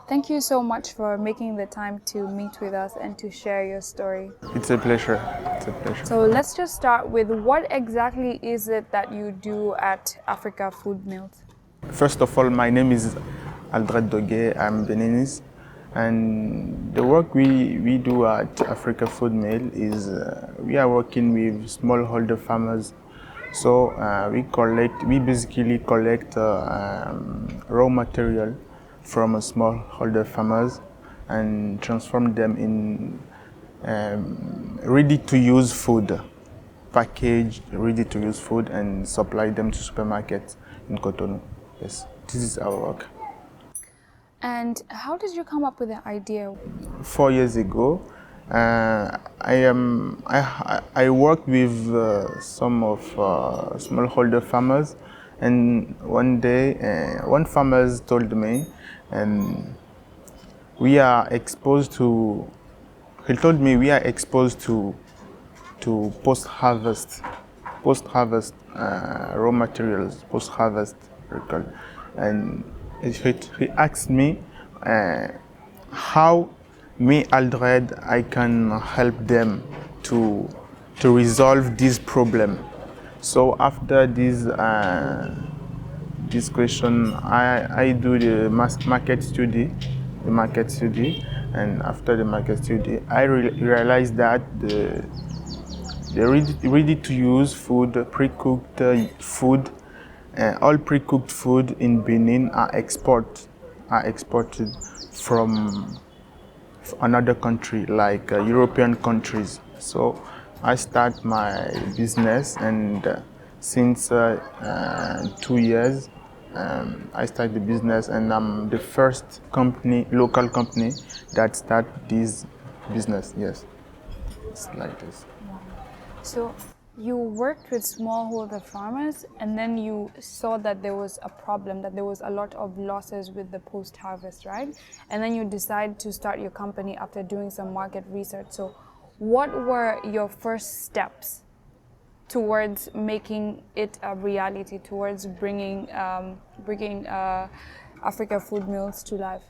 Thank you so much for making the time to meet with us and to share your story. It's a pleasure. It's a pleasure. So let's just start with what exactly is it that you do at Africa Food Mills? First of all, my name is Aldred Dogue. I'm Beninese. And the work we do at Africa Food Mill is we are working with smallholder farmers. So we basically collect raw material from smallholder farmers and transform them in ready-to-use food, packaged ready-to-use food, and supply them to supermarkets in Cotonou. Yes, this is our work. And how did you come up with the idea? 4 years ago, I worked with some of smallholder farmers, and one day one farmer told me, we are exposed to. He told me we are exposed to post-harvest raw materials, post-harvest record, and he asked me how me, Aldred, I can help them to resolve this problem. So after this question, I do the market study, and after the market study, I realized that the ready-to-use food, pre-cooked food, all pre-cooked food in Benin are exported from another country, like European countries. So I start my business, and since 2 years, I start the business, and I'm the first local company that start this business. Yes, it's like this. So you worked with smallholder farmers, and then you saw that there was a problem, that there was a lot of losses with the post-harvest, right? And then you decided to start your company after doing some market research. So what were your first steps towards making it a reality, towards bringing Africa Food Mills to life?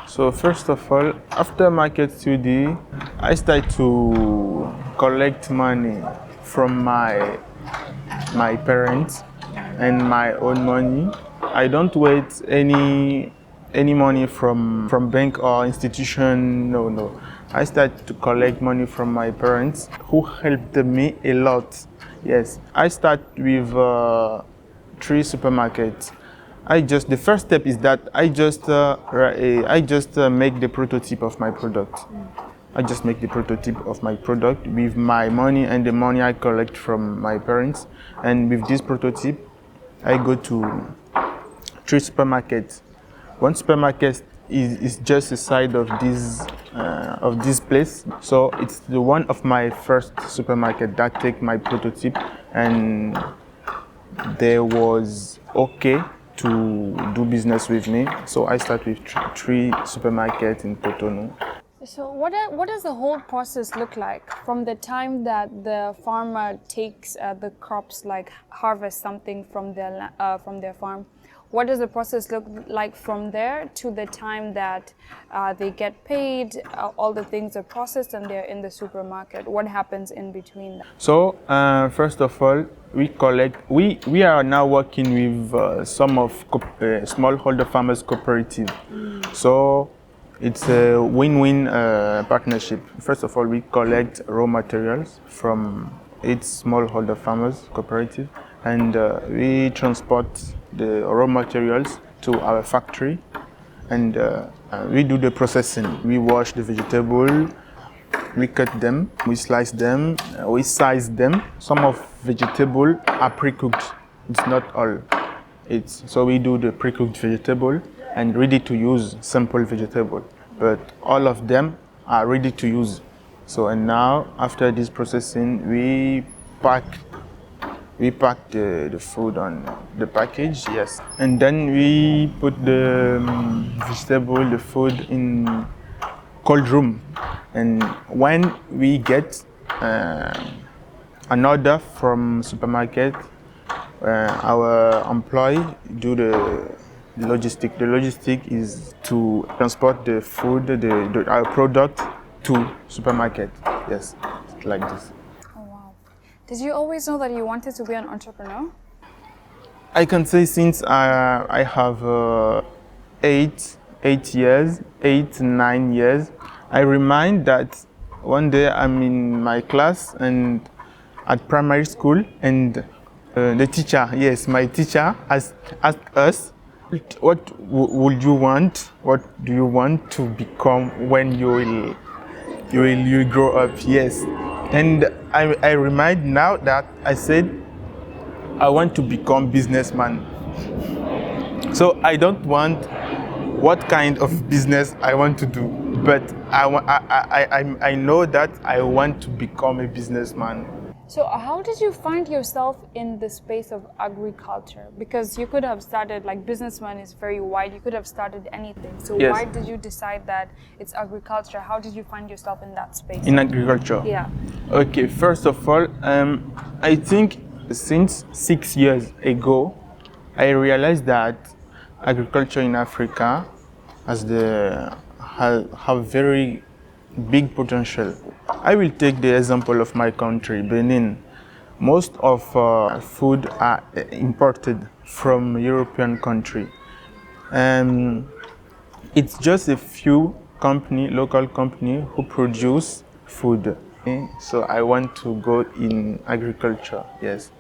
So first of all, after market study, I started to collect money from my parents and my own money. I don't wait any money from bank or institution. No. I started to collect money from my parents, who helped me a lot. Yes, I start with 3 supermarkets. The first step is that I just make the prototype of my product. I just make the prototype of my product with my money and the money I collect from my parents. And with this prototype, I go to 3 supermarkets. One supermarket is just the side of this place. So it's the one of my first supermarket that take my prototype, and there was okay to do business with me. So I start with 3 supermarkets in Cotonou. So what does the whole process look like from the time that the farmer takes the crops, like harvest something from their farm? What does the process look like from there to the time that they get paid, all the things are processed and they're in the supermarket? What happens in between that? So first of all, we are now working with some of smallholder farmers cooperative. So it's a win-win partnership. First of all, we collect raw materials from 8 smallholder farmers cooperative, and we transport the raw materials to our factory, and we do the processing. We wash the vegetable, we cut them, we slice them, we size them. Some of vegetable are pre-cooked. It's not all. So we do the pre-cooked vegetable and ready to use simple vegetable, but all of them are ready to use. So, and now after this processing, we pack the food on the package, yes, and then we put the vegetable, the food in cold room. And when we get an order from supermarket, our employee do logistic. The logistic is to transport the food, our product to supermarket. Yes, it's like this. Oh wow. Did you always know that you wanted to be an entrepreneur? I can say since I have 9 years, I remind that one day I'm in my class and at primary school, and the teacher, yes, my teacher asked us, what would you want? What do you want to become when you grow up? Yes, and I remind now that I said I want to become businessman. So I don't want what kind of business I want to do, but I know that I want to become a businessman. So how did you find yourself in the space of agriculture? Because you could have started, like businessman is very wide, you could have started anything. So Yes. why did you decide that it's agriculture? How did you find yourself in that space? In agriculture? Yeah. Okay, first of all, I think since 6 years ago, I realized that agriculture in Africa have very big potential. I will take the example of my country, Benin. Most of food are imported from European country. It's just a few local company who produce food. So I want to go in agriculture, yes.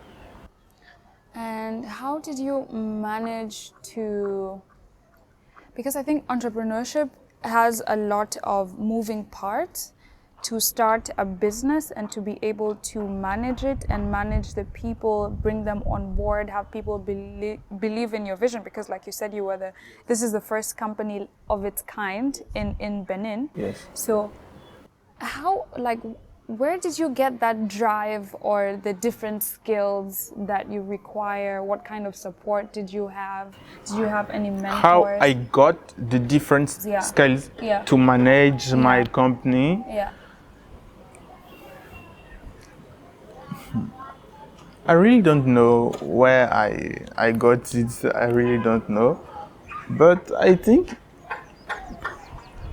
And how did you manage to, because I think entrepreneurship has a lot of moving parts, to start a business and to be able to manage it and manage the people, bring them on board, have people believe in your vision, because like you said, this is the first company of its kind in Benin. Yes. So how, like, where did you get that drive or the different skills that you require? What kind of support did you have? Did you have any mentors? How I got the different skills to manage my company? Yeah. I really don't know where I got it. I really don't know. But I think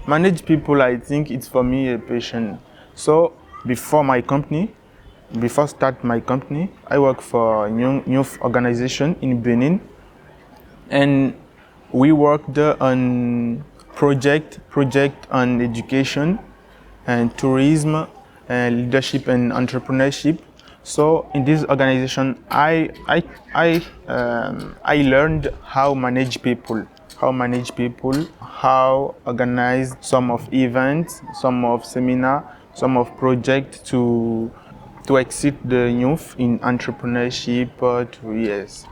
manage people, I think it's for me a passion. So before start my company, I work for a youth organization in Benin, and we worked on project on education and tourism and leadership and entrepreneurship. So in this organization, I learned how manage people, how organize some of events, some of seminar, some of project to exit the youth in entrepreneurship. Yes.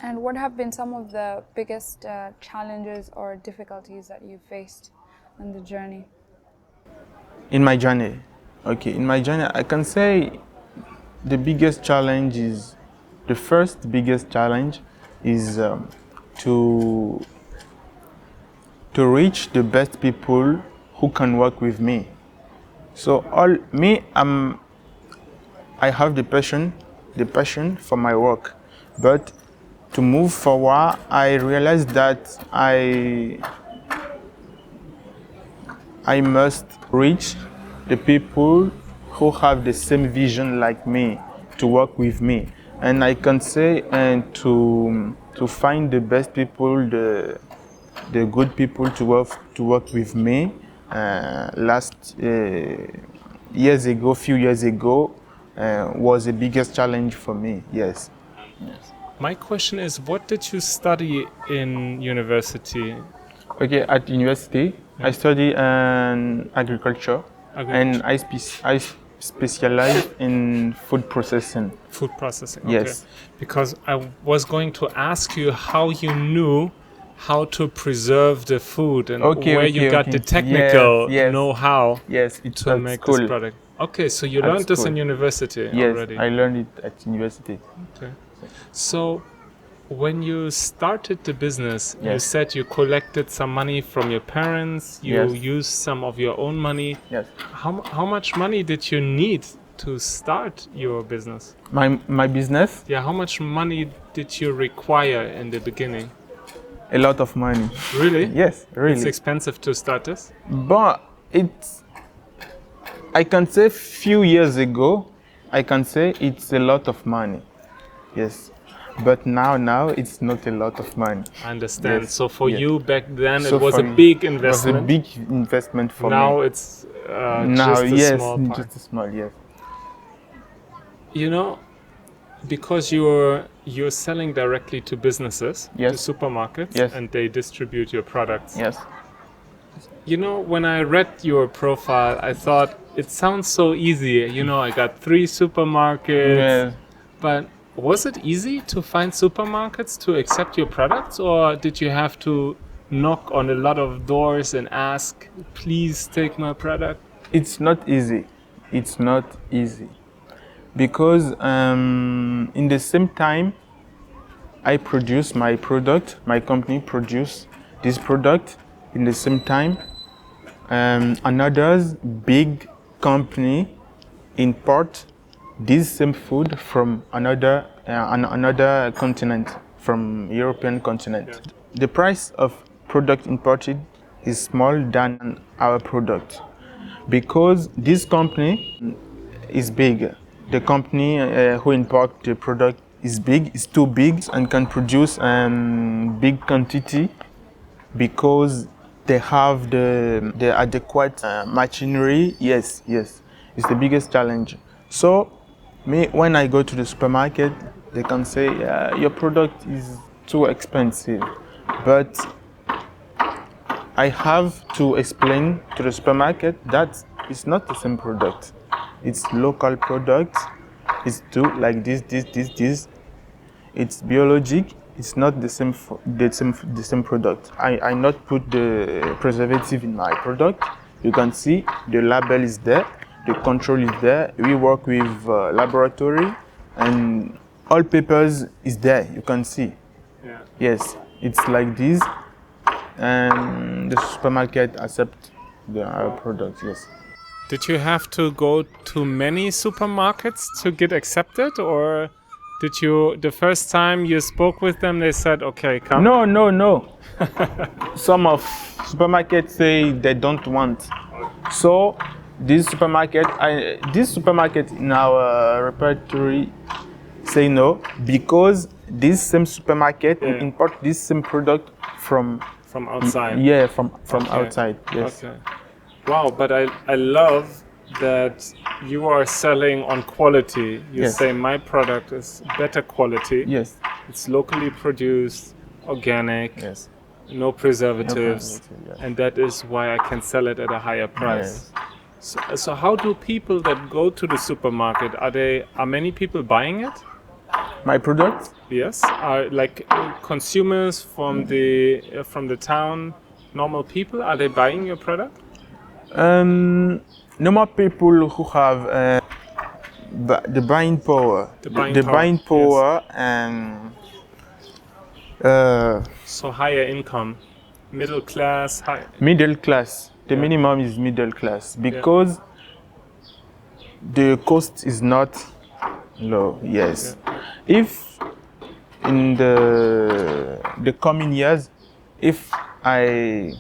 And what have been some of the biggest challenges or difficulties that you faced on the journey? In my journey, I can say the first biggest challenge is to reach the best people who can work with me. So I have the passion for my work, but to move forward, I realized that I must reach the people who have the same vision like me to work with me. And I can say to find the best people, the good people to work with me. Few years ago, was the biggest challenge for me. Yes. My question is, what did you study in university? Okay, at university, I study agriculture, and I specialize in food processing. Food processing, okay. Yes. Because I was going to ask you how you knew how to preserve the food and where you got the technical know-how to make this product. Okay, so you learned this in university already? Yes, I learned it at university. Okay. So when you started the business, you said you collected some money from your parents, you used some of your own money. Yes. How much money did you need to start your business? My business? Yeah, how much money did you require in the beginning? A lot of money. Really? Yes, really. It's expensive to start this? But I can say few years ago, I can say it's a lot of money. Yes. But now it's not a lot of money. I understand. Yes. So for yes. you back then, So it was a big investment. It was a big investment for now me. It's just a small part. Just a small, yes. You know, because you're selling directly to businesses, yes. to supermarkets, yes. and they distribute your products. Yes. You know, when I read your profile, I thought it sounds so easy. You know, I got 3 supermarkets, yes. but was it easy to find supermarkets to accept your products, or did you have to knock on a lot of doors and ask, please take my product? It's not easy. It's not easy. Because in the same time, I produce my product, my company produce this product in the same time. Another big company import this same food from another continent, from European continent. Yeah. The price of product imported is small than our product because this company is big. The company who import the product is big, is too big and can produce big quantity because they have the adequate machinery. Yes, it's the biggest challenge. So when I go to the supermarket, they can say your product is too expensive, but I have to explain to the supermarket that it's not the same product. It's local product. It's too like this. It's biologic. It's not the same product. I not put the preservative in my product. You can see the label is there. The control is there. We work with laboratory, and all papers is there. You can see. Yeah. Yes, it's like this, and the supermarket accept our product. Yes. Did you have to go to many supermarkets to get accepted, or did you the first time you spoke with them they said, "Okay, come"? No. Some of supermarkets say they don't want. So this supermarket in our repertory say no because this same supermarket import this same product from outside. Yeah, from outside. Yes. Okay. Wow, but I love that you are selling on quality. You say my product is better quality. Yes. It's locally produced, organic. Yes. No preservatives, and that is why I can sell it at a higher price. Yes. So how do people that go to the supermarket, are many people buying it? My product? Yes. Are like consumers from the town, normal people, are they buying your product? Normal people who have the buying power. The buying power and so higher income, middle class, Middle class. The minimum is middle class because the cost is not low. Yes. If in the coming years, if I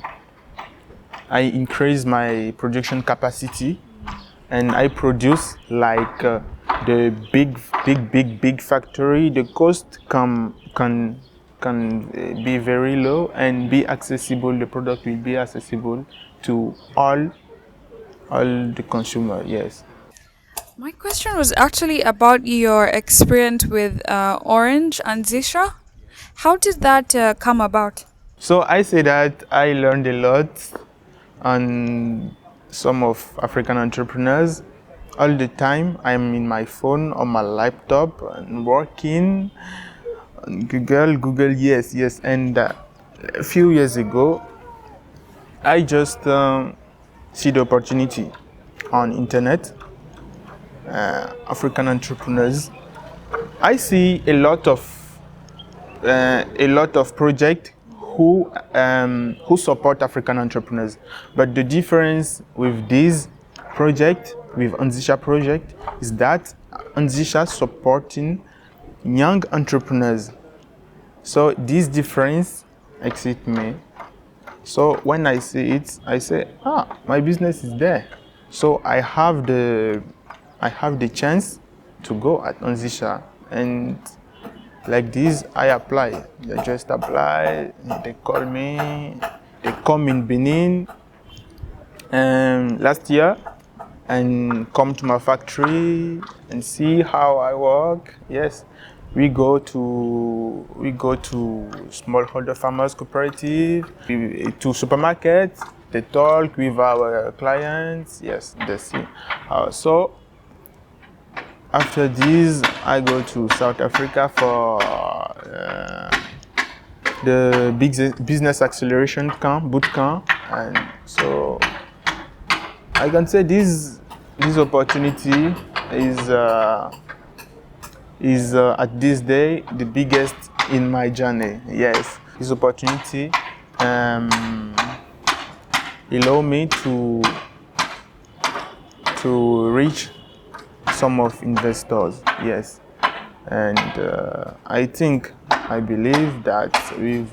increase my production capacity and I produce like the big factory, the cost can be very low and be accessible. The product will be accessible to all the consumer. Yes. My question was actually about your experience with orange and Zisha. How did that come about? So I say that I learned a lot on some of African entrepreneurs. All the time I'm in my phone or my laptop and working on Google, yes. And a few years ago, I just see the opportunity on internet, African entrepreneurs. I see a lot of projects who support African entrepreneurs. But the difference with this project, with Anzisha project, is that Anzisha supporting young entrepreneurs. So this difference exceed me. So when I see it, I say, my business is there. So I have the chance to go at Onzisha, and like this I apply. I just apply. They call me. They come in Benin last year and come to my factory and see how I work. Yes, we go to smallholder farmers cooperative, to supermarket. They talk with our clients. Yes, they see. So after this, I go to South Africa for the business acceleration boot camp, and so I can say this opportunity is at this day the biggest in my journey. Yes, this opportunity allow me to reach some of investors. Yes, and I believe that with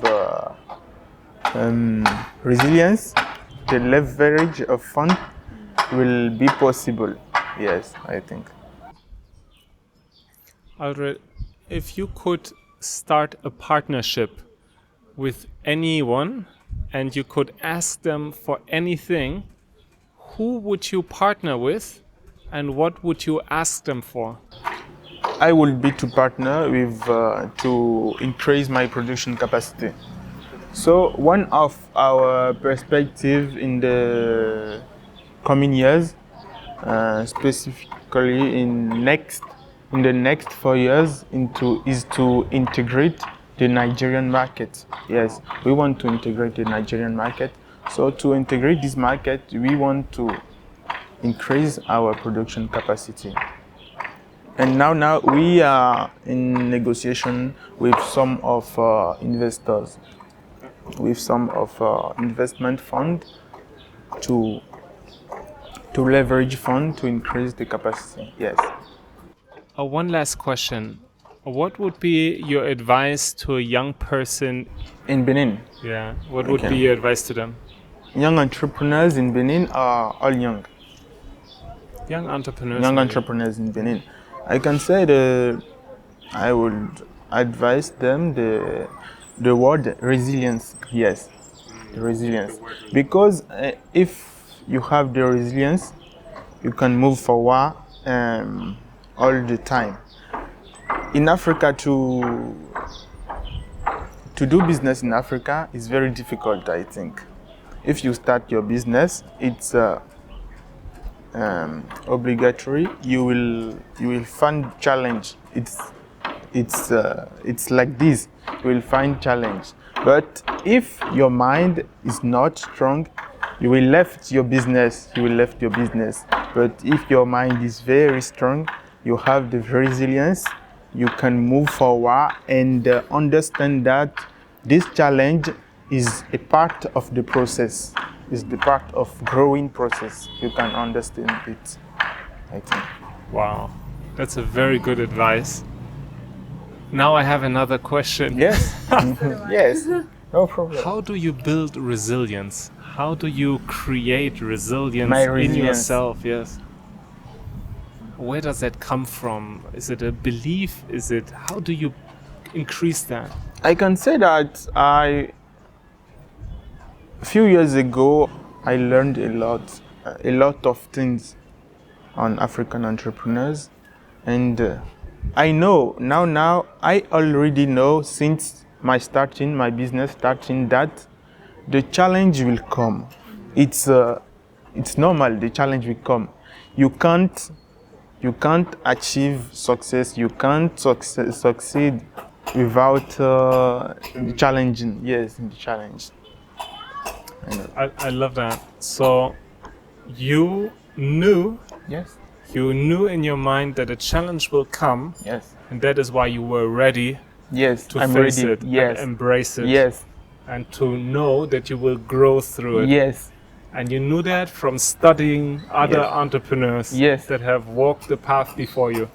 resilience, the leverage of fund will be possible. Yes, I think. Aldred, if you could start a partnership with anyone and you could ask them for anything, who would you partner with and what would you ask them for? I would be to partner with to increase my production capacity. So one of our perspective in the coming years, specifically in the next 4 years, is to integrate the Nigerian market. Yes, we want to integrate the Nigerian market. So to integrate this market, we want to increase our production capacity. And now we are in negotiation with some of investors, with some of investment fund to leverage fund to increase the capacity. Yes. One last question. What would be your advice to a young person in Benin? Yeah. What would be your advice to them? Young entrepreneurs in Benin are all young. Young entrepreneurs. Young entrepreneurs in Benin. I can say I would advise them the word resilience. Yes, the resilience. Because if you have the resilience, you can move forward all the time. In Africa, to do business in Africa is very difficult, I think. If you start your business, it's obligatory. You will find challenge. It's like this. You will find challenge. But if your mind is not strong, you will left your business. But if your mind is very strong, you have the resilience. You can move forward and understand that this challenge is a part of the process. Is the part of growing process. You can understand it, I think. Wow, that's a very good advice. Now I have another question. Yes, yes, no problem. How do you build resilience? How do you create resilience in yourself? Yes. Where does that come from? Is it a belief? How do you increase that? I can say that a few years ago, I learned a lot of things on African entrepreneurs, and I know now I already know since my business starting, that the challenge will come. It's normal. The challenge will come. You can't achieve success. You can't succeed without challenging. Yes, the challenge. I love that. So you knew in your mind that a challenge will come. Yes. And that is why you were ready to face it and embrace it. Yes. And to know that you will grow through it. Yes. And you knew that from studying other entrepreneurs that have walked the path before you.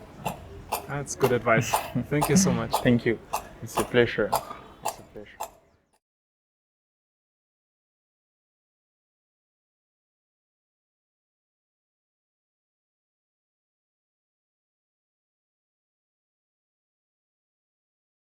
That's good advice. Thank you so much. Thank you. It's a pleasure.